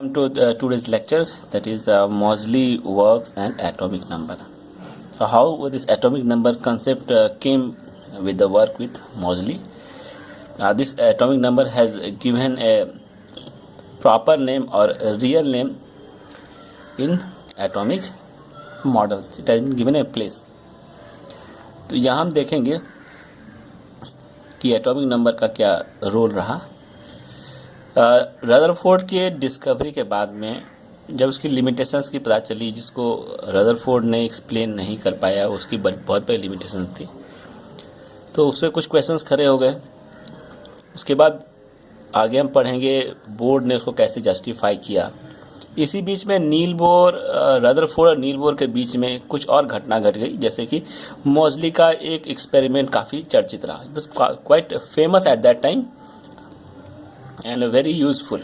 Today's lectures, that is Moseley works and atomic number. So how this atomic number concept came with the work with Moseley. This atomic number has given a proper name or a real name in atomic models. It has been given a place. तो यहाँ हम देखेंगे कि atomic number का क्या role रहा। Rutherford के discovery के बाद में जब उसकी लिमिटेशंस की पता चली, जिसको रदरफोर्ड ने एक्सप्लेन नहीं कर पाया, उसकी बहुत बड़ी लिमिटेशंस थी, तो उस पर कुछ क्वेश्चंस खड़े हो गए। उसके बाद आगे हम पढ़ेंगे बोर्ड ने उसको कैसे जस्टिफाई किया। इसी बीच में नील बोर, रदरफोर्ड और नील बोर के बीच में कुछ और घटना घट गई, जैसे कि मोज़ली का एक एक्सपेरिमेंट काफ़ी चर्चित रहा। It was quite famous at that time and very useful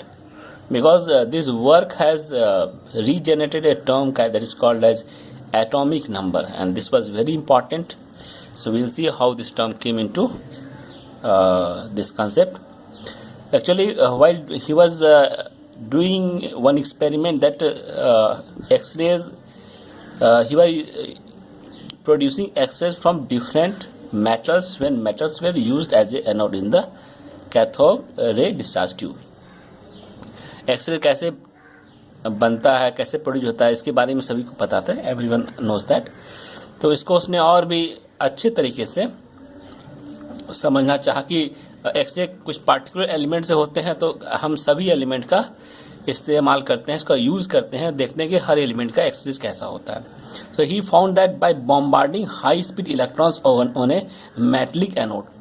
because this work has regenerated a term that is called as atomic number, and this was very important. So we'll see how this term came into this concept. Actually, while he was doing one experiment that X-rays, he was producing X-rays from different metals when metals were used as a anode in the cathode ray discharge tube. X-ray कैसे बनता है, कैसे produce होता है, इसके बारे में सभी को पता था, एवरीवन नोज दैट। तो इसको उसने और भी अच्छे तरीके से समझना चाहा कि एक्सरे कुछ पार्टिकुलर एलिमेंट से होते हैं, तो हम सभी एलिमेंट का इस्तेमाल करते हैं, इसका यूज़ करते हैं, देखते हैं कि हर एलिमेंट का एक्सरे कैसा होता है। तो he found that bye bombarding high speed electrons on A metallic anode.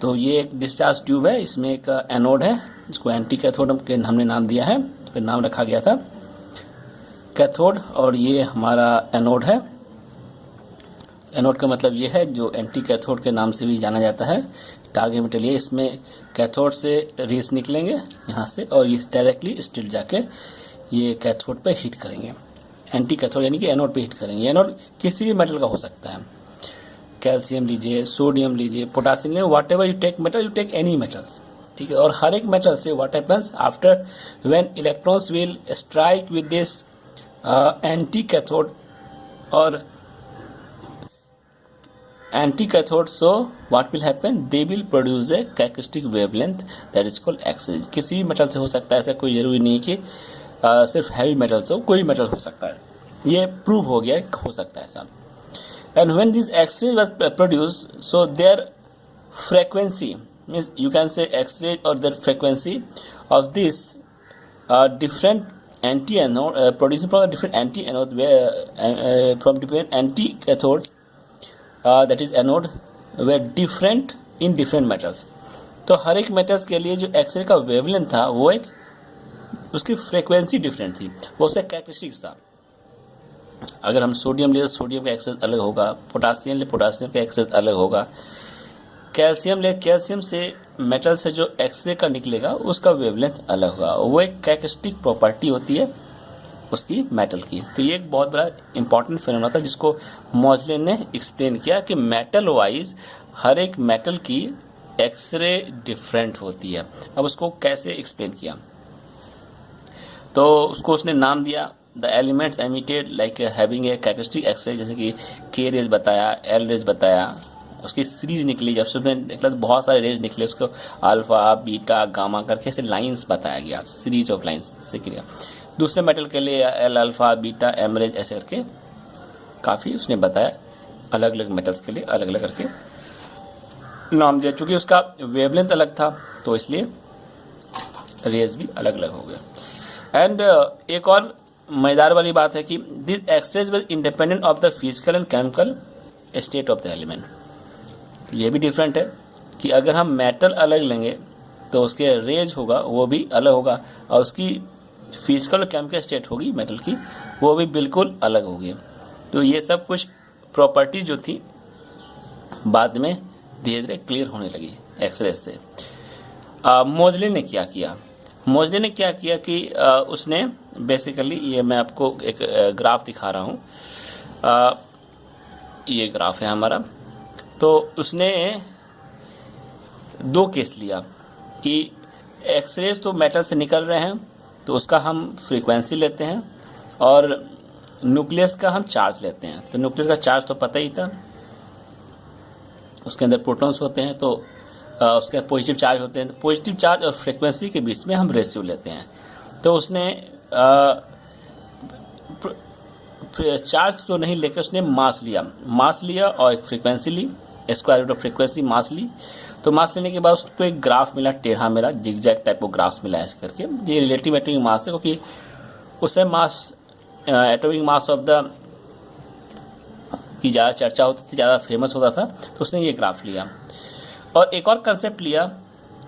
तो ये एक डिस्चार्ज ट्यूब है, इसमें एक एनोड है, इसको एंटी कैथोड हमने नाम दिया है, फिर नाम रखा गया था कैथोड, और ये हमारा एनोड है। एनोड का मतलब ये है जो एंटी कैथोड के नाम से भी जाना जाता है। टारगेट मटेरियल, इसमें कैथोड से रेस निकलेंगे यहाँ से, और ये डायरेक्टली स्टिल जाके ये कैथोड पे हिट करेंगे। एंटी कैथोड यानी कि एनोड पे हिट करेंगे। एनोड किसी भी मेटल का हो सकता है, कैल्शियम लीजिए, सोडियम लीजिए, पोटासियम लीजिए, whatever you take metal, you take any metals, ठीक है। और हर एक मेटल से what happens after when electrons will strike with this anti cathode और anti cathode, so what will happen, they will produce a characteristic wavelength that is called X-ray. किसी भी metal से हो सकता है, ऐसा कोई ज़रूरी नहीं कि सिर्फ हैवी मेटल से हो, कोई मेटल हो सकता है। ये प्रूव हो गया, हो सकता है ऐसा। And when these X-rays were produced, so their frequency means you can say X-rays or their frequency of this different anti-anode producing from a different anti-anode from different anti-cathode that is anode were different in different metals. तो हर एक metals के लिए जो x ray का wavelength था वो एक उसकी फ्रीक्वेंसी डिफरेंट थी, वो उसका कैरेक्टरिस्टिक्स था। अगर हम सोडियम ले, सोडियम का एक्सेस अलग होगा, पोटासियम ले, पोटासियम का एक्सेस अलग होगा, कैल्शियम ले, कैल्शियम से मेटल से जो एक्सरे का निकलेगा उसका वेवलेंथ अलग होगा। वो एक कैरेक्टरिस्टिक प्रॉपर्टी होती है उसकी मेटल की। तो ये एक बहुत बड़ा इंपॉर्टेंट फिनोमेना था जिसको मोज़ले ने एक्सप्लेन किया कि मेटल वाइज हर एक मेटल की एक्सरे डिफरेंट होती है। अब उसको कैसे एक्सप्लेन किया, तो उसको उसने नाम दिया the elements emitted like having a characteristic x-ray, जैसे कि के रेज बताया, एल रेज बताया, उसकी सीरीज निकली। जब उसमें निकला तो बहुत सारे रेज निकले, उसको अल्फा, बीटा, गामा करके ऐसे लाइंस बताया गया, सीरीज ऑफ लाइंस से किया। दूसरे मेटल के लिए L alpha, beta, M rays ऐसे करके काफ़ी उसने बताया, अलग अलग मेटल्स के लिए अलग अलग करके नाम दिया। चूँकि उसका वेवलेंथ अलग था तो इसलिए रेज भी अलग अलग हो गया। एंड एक और मज़ेदार वाली बात है कि this x-rays were independent of the physical and chemical state of the element. तो ये भी डिफरेंट है कि अगर हम मेटल अलग लेंगे तो उसके रेज होगा वो भी अलग होगा, और उसकी फिजिकल और केमिकल स्टेट होगी मेटल की, वो भी बिल्कुल अलग होगी। तो ये सब कुछ प्रॉपर्टी जो थी बाद में धीरे धीरे क्लियर होने लगी एक्सरे से। मोज़ले ने क्या किया, मोज़ले ने क्या किया कि उसने बेसिकली, ये मैं आपको एक ग्राफ दिखा रहा हूँ, ये ग्राफ है हमारा। तो उसने दो केस लिया कि एक्सरेज तो मेटल से निकल रहे हैं, तो उसका हम फ्रीक्वेंसी लेते हैं और न्यूक्लियस का हम चार्ज लेते हैं। तो न्यूक्लियस का चार्ज तो पता ही था, उसके अंदर प्रोटॉन्स होते हैं, तो उसके पॉजिटिव चार्ज होते हैं। तो पॉजिटिव चार्ज और फ्रीक्वेंसी के बीच में हम रेशियो लेते हैं। तो उसने चार्ज तो नहीं लेकर उसने मास लिया और एक फ्रीक्वेंसी ली, square root of frequency mass ली। तो मास लेने के बाद उसको एक ग्राफ मिला, टेढ़ा मिला, जिगजैग टाइप ऑफ ग्राफ्स मिला ऐसे करके। ये रिलेटिव एटॉमिक मास है, क्योंकि उससे mass atomic mass of the key ज़्यादा चर्चा होती थी, ज़्यादा फेमस होता था, तो उसने ये ग्राफ लिया। और एक और कंसेप्ट लिया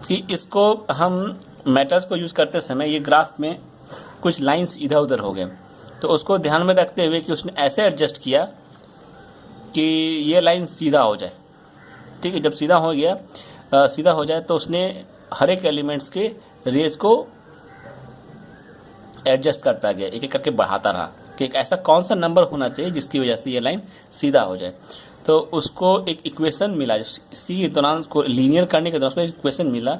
कि इसको हम मेटल्स को यूज़ करते समय ये ग्राफ में कुछ लाइंस इधर उधर हो गए, तो उसको ध्यान में रखते हुए कि उसने ऐसे एडजस्ट किया कि ये लाइन सीधा हो जाए। ठीक है, जब सीधा हो जाए तो उसने हर एक एलिमेंट्स के रेस को एडजस्ट करता गया, एक एक करके बढ़ाता रहा कि एक ऐसा कौन सा नंबर होना चाहिए जिसकी वजह से ये लाइन सीधा हो जाए। तो उसको एक इक्वेशन मिला, इसकी दौरान उसको लीनियर करने के दौरान उसको एक इक्वेशन मिला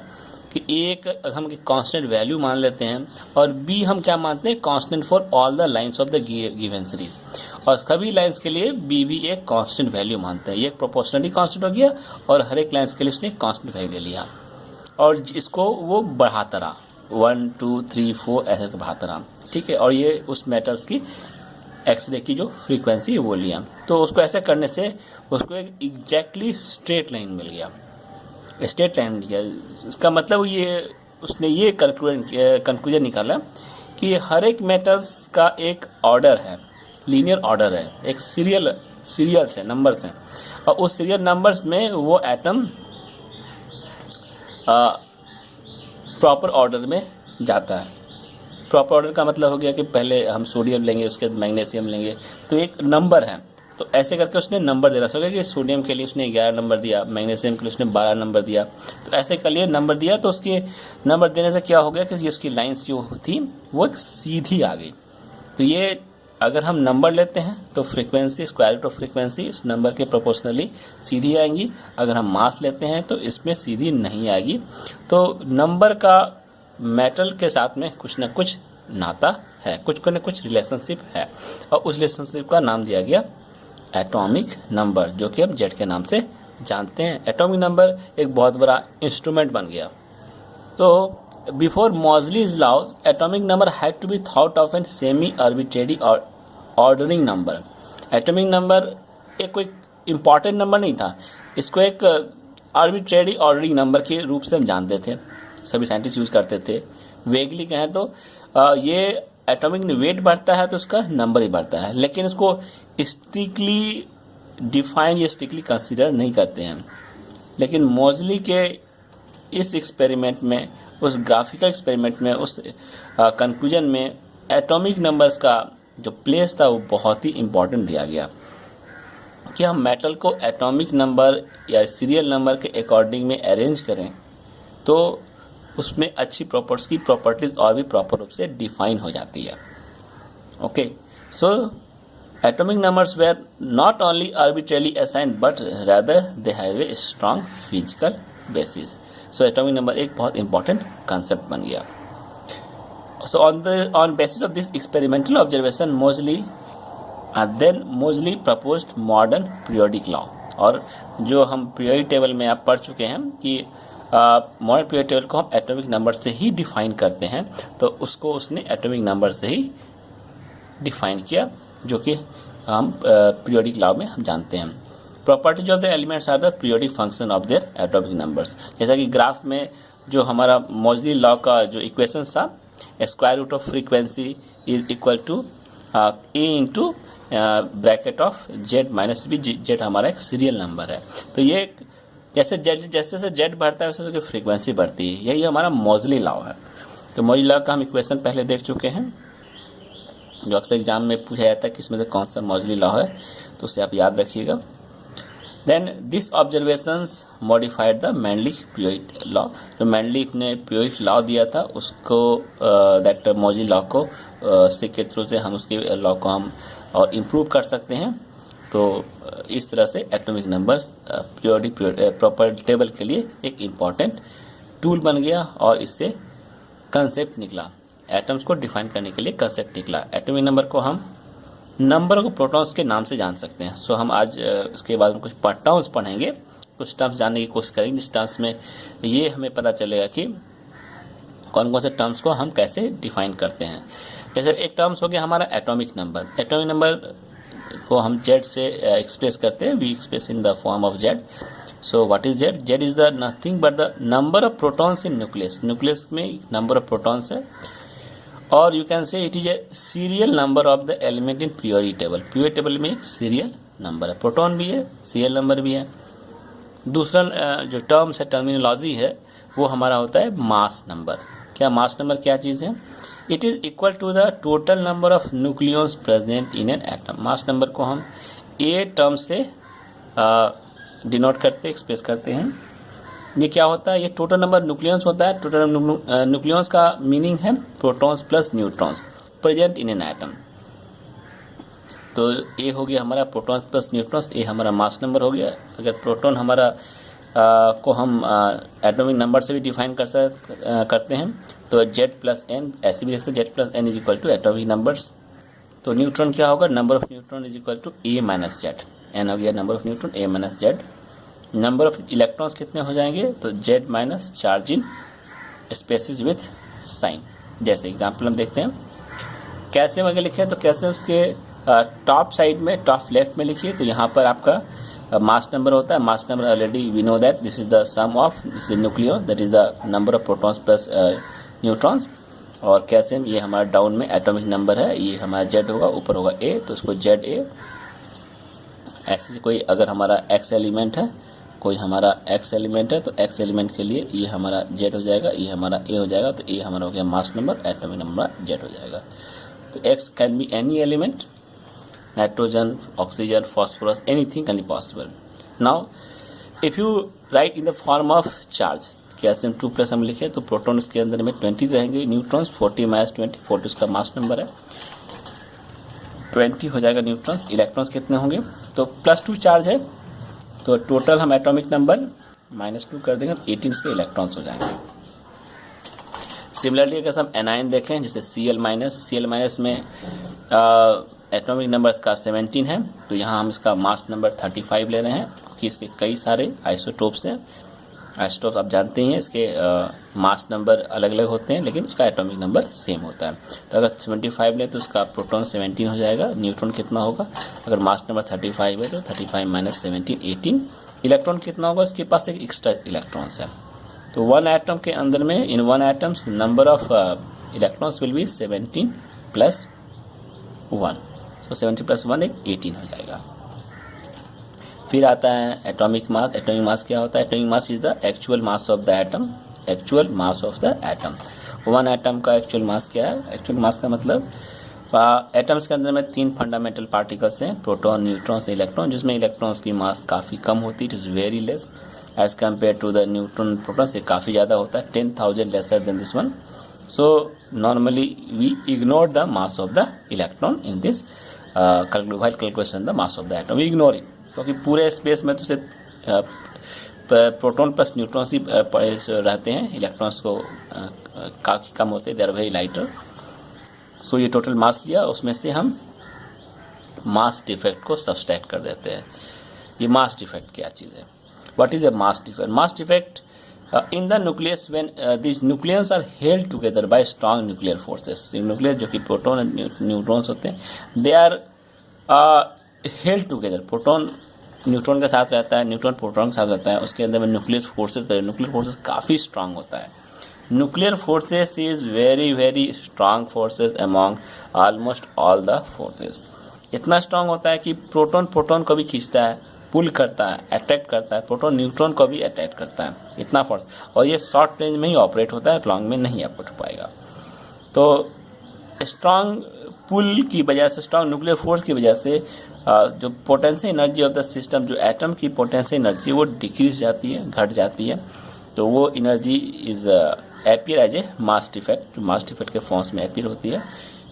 कि एक हम कांस्टेंट वैल्यू मान लेते हैं और बी हम क्या मानते हैं, constant for all the lines of the given series, और सभी लाइंस के लिए बी भी एक कांस्टेंट वैल्यू मानते हैं। ये एक प्रोपोर्शनली कांस्टेंट हो गया और हर एक लाइंस के लिए उसने कांस्टेंट वैल्यू लिया और इसको वो बढ़ाता रहा, 1 2 3 4 ऐसे बढ़ाता रहा। ठीक है, और ये उस मेटल्स की एक्सरे की जो फ्रीक्वेंसी है वो लिया। तो उसको ऐसे करने से उसको एक एग्जैक्टली स्ट्रेट लाइन मिल गया, स्ट्रेट लाइन मिल गया। इसका मतलब ये उसने ये कंक्लूजन निकाला कि हर एक मेटल्स का एक ऑर्डर है, लीनियर ऑर्डर है, एक सीरियल्स है, नंबर्स हैं, और उस सीरियल नंबर्स में वो एटम प्रॉपर ऑर्डर में जाता है। प्रॉपर ऑर्डर का मतलब हो गया कि पहले हम सोडियम लेंगे, उसके बाद मैग्नीशियम लेंगे, तो एक नंबर है। तो ऐसे करके उसने नंबर देना सोचा कि सोडियम के लिए उसने 11 नंबर दिया, मैग्नीशियम के लिए उसने 12 नंबर दिया। तो ऐसे कर लिए नंबर दिया, तो उसके नंबर देने से क्या हो गया कि उसकी लाइंस जो थी वो एक सीधी आ गई। तो ये अगर हम नंबर लेते हैं तो frequency, square root of frequency इस नंबर के प्रोपोर्शनली सीधी आएंगी। अगर हम मास लेते हैं तो इसमें सीधी नहीं आएगी। तो नंबर का मेटल के साथ में कुछ ना कुछ नाता है, कुछ न कुछ रिलेशनशिप है, और उस रिलेशनशिप का नाम दिया गया एटॉमिक नंबर, जो कि हम जेड के नाम से जानते हैं। एटॉमिक नंबर एक बहुत बड़ा इंस्ट्रूमेंट बन गया। तो before Moseley's law atomic number had to be thought of an semi arbitrary और ऑर्डरिंग नंबर। एटॉमिक नंबर एक कोई इम्पॉर्टेंट नंबर नहीं था, इसको एक आर्बिट्रेरी ऑर्डरिंग नंबर के रूप से हम जानते थे, सभी साइंटिस्ट यूज़ करते थे। वेगली कहें तो ये एटॉमिक वेट बढ़ता है तो उसका नंबर ही बढ़ता है, लेकिन इसको स्ट्रिक्टली डिफाइन या स्ट्रिक्टली कंसीडर नहीं करते हैं। लेकिन मॉजली के इस एक्सपेरिमेंट में, उस ग्राफिकल एक्सपेरिमेंट में, उस कंक्लूजन में एटॉमिक नंबर्स का जो प्लेस था वो बहुत ही इम्पोर्टेंट दिया गया कि हम मेटल को एटॉमिक नंबर या सीरियल नंबर के अकॉर्डिंग में अरेंज करें तो उसमें अच्छी प्रॉपर्टीज़ और भी प्रॉपर रूप से डिफाइन हो जाती है। Okay, so atomic numbers were not only arbitrarily assigned but rather they have a strong physical basis. So atomic number एक बहुत इंपॉर्टेंट कंसेप्ट बन गया। So on basis of this experimental observation मोजली प्रपोज्ड मॉडर्न पीरियोडिक लॉ। और जो हम periodic table में आप पढ़ चुके हैं कि मॉडर्न पीरियोडिक टेबल को हम एटॉमिक नंबर से ही डिफाइन करते हैं, तो उसको उसने एटॉमिक नंबर से ही डिफाइन किया, जो कि हम पीरियोडिक लॉ में हम जानते हैं। Properties of the elements are the periodic function of their atomic numbers. जैसा कि ग्राफ में जो हमारा मोजली लॉ का जो इक्वेशन था, square root of frequency is equal to a into bracket of Z minus b. Z हमारा एक सीरियल नंबर है, तो ये जैसे जेड बढ़ता है वैसे उसकी फ्रीक्वेंसी बढ़ती है। यही हमारा मोजली लॉ है। तो मोजली लॉ का हम इक्वेशन पहले देख चुके हैं, जो अक्सर एग्जाम में पूछा जाता है कि इसमें से कौन सा मोजली लॉ है, तो उसे आप याद रखिएगा। Then this observations modified the Mendeleev periodic law. जो मेंडलीफ ने पीरियोडिक लॉ दिया था उसको दैट मोजली लॉ को के थ्रू से हम उसके लॉ को हम और इम्प्रूव कर सकते हैं। तो इस तरह से atomic numbers periodic proper table के लिए एक इम्पॉर्टेंट टूल बन गया और इससे कंसेप्ट निकला। एटम्स को डिफाइन करने के लिए कंसेप्ट निकला। एटॉमिक नंबर को हम नंबर ऑफ प्रोटॉन्स के नाम से जान सकते हैं। सो हम आज इसके बाद कुछ टर्म्स पढ़ेंगे, कुछ टर्म्स जानने की कोशिश करेंगे, जिस टर्म्स में ये हमें पता चलेगा कि कौन कौन से टर्म्स को हम कैसे डिफाइन करते हैं। जैसे एक टर्म्स हो गया हमारा एटॉमिक नंबर। एटॉमिक नंबर को हम जेड से एक्सप्रेस करते हैं, we express in the form of Z. So what is Z? Z is the nothing but the number of protons in nucleus. Nucleus में नंबर ऑफ प्रोटॉन्स है, और you can say it is a serial number of the element in periodic table. Periodic table में एक serial number है, proton भी है, serial number भी है। दूसरा जो टर्म्स है, टर्मिनोलॉजी है, वो हमारा होता है मास नंबर। क्या मास नंबर क्या चीज़ है? It is equal to the total number of nucleons present in an atom. Mass number को हम ए टर्म से डिनोट करते, एक्सप्रेस करते हैं। ये क्या होता है? ये टोटल नंबर न्यूक्लियॉन्स होता है। टोटल न्यूक्लियॉन्स का मीनिंग है protons plus neutrons present in an atom. तो ए हो गया हमारा प्रोटॉन्स प्लस न्यूट्रॉन्स, ए हमारा मास नंबर हो गया। अगर प्रोटॉन हमारा को हम एटॉमिक नंबर से भी डिफाइन करते हैं तो जेड प्लस एन, ऐसे भी लिखते हैं Z plus N is equal to atomic numbers. तो न्यूट्रॉन क्या होगा? Number of neutron is equal to A minus Z. N हो गया number of neutron, A minus Z. Number of electrons कितने हो जाएंगे? तो Z minus charge in species with sign. जैसे एग्जाम्पल हम देखते हैं, कैल्शियम अगर लिखे तो कैल्शियम के टॉप साइड में, टॉप लेफ्ट में लिखिए तो यहाँ पर आपका मास नंबर होता है। Mass number already we know that this is the sum of this nucleus, that is the number of protons plus neutrons. और कैल्शियम ये हमारा डाउन में एटॉमिक नंबर है, ये हमारा जेड होगा, ऊपर होगा ए, तो इसको जेड ए। ऐसे कोई अगर हमारा एक्स एलिमेंट है, कोई हमारा एक्स एलिमेंट है तो एक्स एलिमेंट के लिए ये हमारा जेड हो जाएगा, ये हमारा ए हो जाएगा, तो ए हमारा हो गया mass number, atomic number Z हो जाएगा। तो x can be any element, nitrogen, oxygen, phosphorus, anything can be possible. Now if you write in the form of charge, calcium 2 plus हम लिखे तो प्रोटॉन इसके अंदर में 20 रहेंगे, न्यूट्रॉन्स 40 माइनस 20, 40 उसका मास नंबर है, 20 हो जाएगा न्यूट्रॉन्स। इलेक्ट्रॉन्स कितने होंगे? तो +2 चार्ज है, तो टोटल हम एटॉमिक नंबर -2 कर देंगे तो 18 के इलेक्ट्रॉन्स हो जाएंगे। सिमिलरली अगर हम एनाइन देखें, जैसे Cl माइनस में एटॉमिक नंबर इसका 17 है, तो यहाँ हम इसका मास नंबर 35 ले रहे हैं, क्योंकि इसके कई सारे आइसोटोप्स हैं। आइसोटोप्स आप जानते हैं इसके मास नंबर अलग अलग होते हैं, लेकिन उसका एटॉमिक नंबर सेम होता है। तो अगर 75 लें तो उसका प्रोटॉन 17 हो जाएगा। न्यूट्रॉन कितना होगा? अगर मास नंबर 35 है तो 35 माइनस 17, 18। इलेक्ट्रॉन कितना होगा? इसके पास एक एक्स्ट्रा इलेक्ट्रॉन्स है। तो वन एटम के अंदर में, in one atoms number of electrons will be 17 plus 1। तो 70 प्लस 1 एक 18 हो जाएगा। फिर आता है एटॉमिक मास। एटॉमिक मास क्या होता है? Atomic mass is the actual mass of the atom. Actual mass of the atom, one atom का एक्चुअल मास क्या है? एक्चुअल मास का मतलब एटम्स के अंदर में 3 फंडामेंटल पार्टिकल्स हैं, प्रोटॉन, न्यूट्रॉन्स, इलेक्ट्रॉन, जिसमें इलेक्ट्रॉन्स की मास काफ़ी कम होती है, it is very less as compare to the neutron. Proton से काफ़ी ज़्यादा होता है, 10,000 lesser than this one. So normally we ignore the mass of the electron in this while calculation the mass of the atom, we ignore it, क्योंकि पूरे space में तो सिर्फ प्रोटॉन प्लस न्यूट्रॉन ही रहते हैं, इलेक्ट्रॉन्स को काफ़ी कम होते हैं, दे आर वेरी लाइटर। सो ये टोटल मास लिया, उसमें से हम मास डिफेक्ट को सब्सट्रैक्ट कर देते हैं। ये मास डिफेक्ट क्या चीज़ है? What is a mass defect? Mass defect in the nucleus when these nucleons are held together by strong nuclear forces. nucleus जो कि प्रोटॉन और न्यूट्रॉन्स होते हैं, they are held together. Proton neutron के साथ रहता है, न्यूट्रॉन प्रोटॉन के साथ रहता है, उसके अंदर में न्यूक्लियर फोर्सेस, न्यूक्लियर फोर्सेस काफ़ी स्ट्रांग होता है। Nuclear forces is very very strong forces among almost all the forces. इतना स्ट्रांग होता है कि प्रोटॉन को भी खींचता है, पुल करता है, अट्रैक्ट करता है, प्रोटॉन न्यूट्रॉन को भी अट्रैक्ट करता है, इतना फोर्स। और ये शॉर्ट रेंज में ही ऑपरेट होता है, लॉन्ग में नहीं ऑपरेट हो पाएगा। तो स्ट्रांग पुल की वजह से, स्ट्रांग न्यूक्लियर फोर्स की वजह से जो potential energy of the system, जो एटम की पोटेंशियल एनर्जी वो डिक्रीज जाती है, घट जाती है। तो वो energy is appear as a mass defect, mass defect के फॉर्म्स में अपीयर होती है।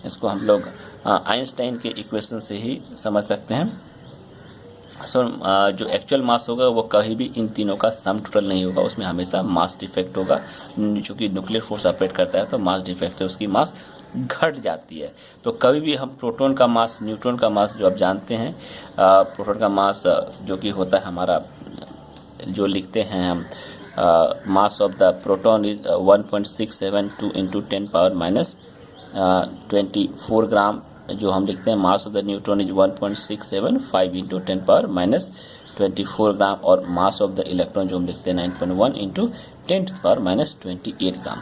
इसको हम लोग आइंस्टाइन के इक्वेशन से ही समझ सकते हैं। सो जो एक्चुअल मास होगा वो कभी भी इन तीनों का सम टोटल नहीं होगा, उसमें हमेशा मास डिफेक्ट होगा। चूँकि न्यूक्लियर फोर्स ऑपरेट करता है तो मास डिफेक्ट से उसकी मास घट जाती है। तो कभी भी हम प्रोटॉन का मास, न्यूट्रॉन का मास जो आप जानते हैं, प्रोटॉन का मास जो कि होता है हमारा, जो लिखते हैं हम, मास of the proton is 1.672 into 10⁻⁻24 ग्राम। जो हम लिखते हैं मास of the neutron is 1.675 into 10⁻⁻24 ग्राम। और मास ऑफ द इलेक्ट्रॉन जो हम लिखते हैं 9.1 इंटू 10⁻⁻28 ग्राम।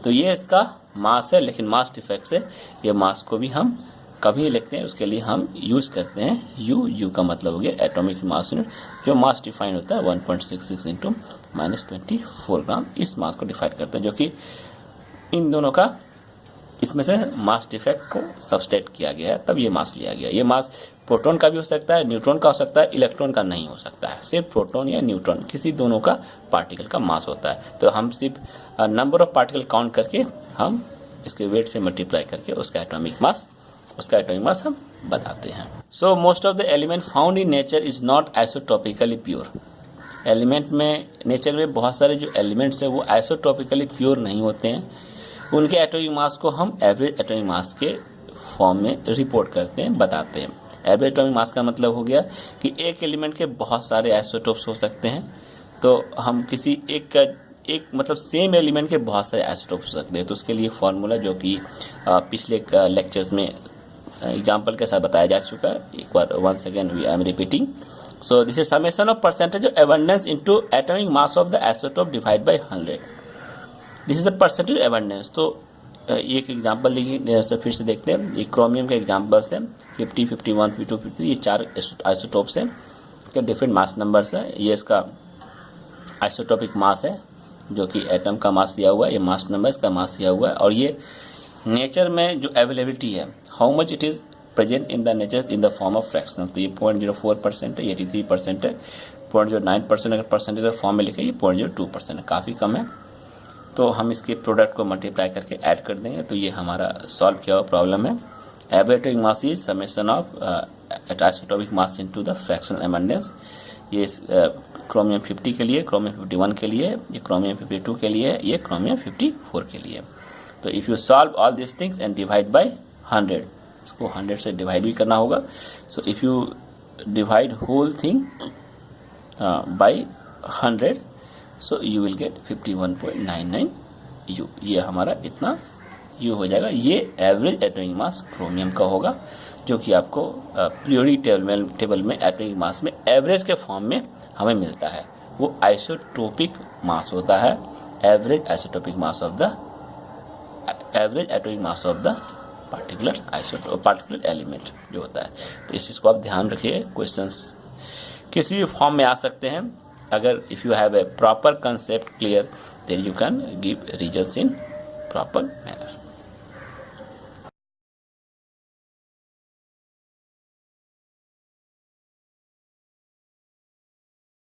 तो ये इसका मास है, लेकिन मास डिफेक्ट से ये मास को भी हम कभी लिखते हैं, उसके लिए हम यूज़ करते हैं यू का मतलब हो गया एटॉमिक मास यूनिट। जो मास डिफाइन होता है 1.66 इंटू -24 ग्राम, इस मास को डिफाइन करते हैं, जो कि इन दोनों का इसमें से मास डिफेक्ट को सबस्टेट किया गया है, तब ये मास लिया गया। ये मास प्रोटॉन का भी हो सकता है, न्यूट्रॉन का हो सकता है, इलेक्ट्रॉन का नहीं हो सकता है। सिर्फ प्रोटॉन या न्यूट्रॉन किसी दोनों का पार्टिकल का मास होता है। तो हम सिर्फ नंबर ऑफ पार्टिकल काउंट करके हम इसके वेट से मल्टीप्लाई करके उसका एटॉमिक मास हम बताते हैं। So most of the element found in nature is not isotopically pure. Element में, नेचर में बहुत सारे जो एलिमेंट्स हैं वो आइसोटॉपिकली प्योर नहीं होते हैं। उनके एटॉमिक मास को हम एवरेज एटॉमिक मास के फॉर्म में रिपोर्ट करते हैं, बताते हैं। एवरेज एटॉमिक मास का मतलब हो गया कि एक एलिमेंट के बहुत सारे आइसोटोप्स हो सकते हैं। तो हम किसी एक मतलब सेम एलिमेंट के बहुत सारे आइसोटोप्स हो सकते हैं। तो उसके लिए फॉर्मूला जो कि पिछले लेक्चर्स में एग्जाम्पल के साथ बताया जा चुका है, एक बार once again I am repeating. So this is summation of percentage of abundance into atomic mass of the isotope divide by 100। This is the percentage abundance. तो एक एग्जाम्पल देखिए, फिर से देखते हैं। ये क्रोमियम के एग्जाम्पल्स हैं 50, 51, 52, 53। ये 4 आइसोटोप्स हैं, इसके डिफरेंट मास नंबर्स हैं। ये इसका आइसोटोपिक मास है, जो कि एटम का मास दिया हुआ है। ये मास नंबर इसका मास दिया हुआ है। और ये नेचर में जो अवेलेबिलिटी है, how much it is present in the nature in the form of fractional. तो ये 0.04% है, 83% है। 0.09% अगर परसेंटेज फॉर्म में लिखे, ये 0.02% है, काफ़ी कम है। तो हम इसके प्रोडक्ट को मल्टीप्लाई करके ऐड कर देंगे, तो ये हमारा सॉल्व किया हुआ प्रॉब्लम है। Average atomic mass is summation of isotopic mass into the fractional abundance. ये क्रोमियम 50 के लिए, क्रोमियम 51 के लिए, ये क्रोमियम 52 के लिए, ये क्रोमियम 54 के लिए। तो if you solve all this things and divide by 100, इसको 100 से डिवाइड भी करना होगा। So if you divide whole thing by 100, so you will get 51.99 u. ये हमारा इतना यू हो जाएगा। ये एवरेज एटॉमिक मास क्रोमियम का होगा, जो कि आपको पीरियोडिक टेबल में एटॉमिक मास में एवरेज के फॉर्म में हमें मिलता है। वो आइसोटोपिक मास होता है, average isotopic mass of the average atomic mass of the particular element जो होता है। तो इस चीज़ को आप ध्यान रखिए। क्वेश्चंस किसी भी फॉर्म में आ सकते हैं। अगर if you have a proper concept clear, then you can give reasons in proper manner.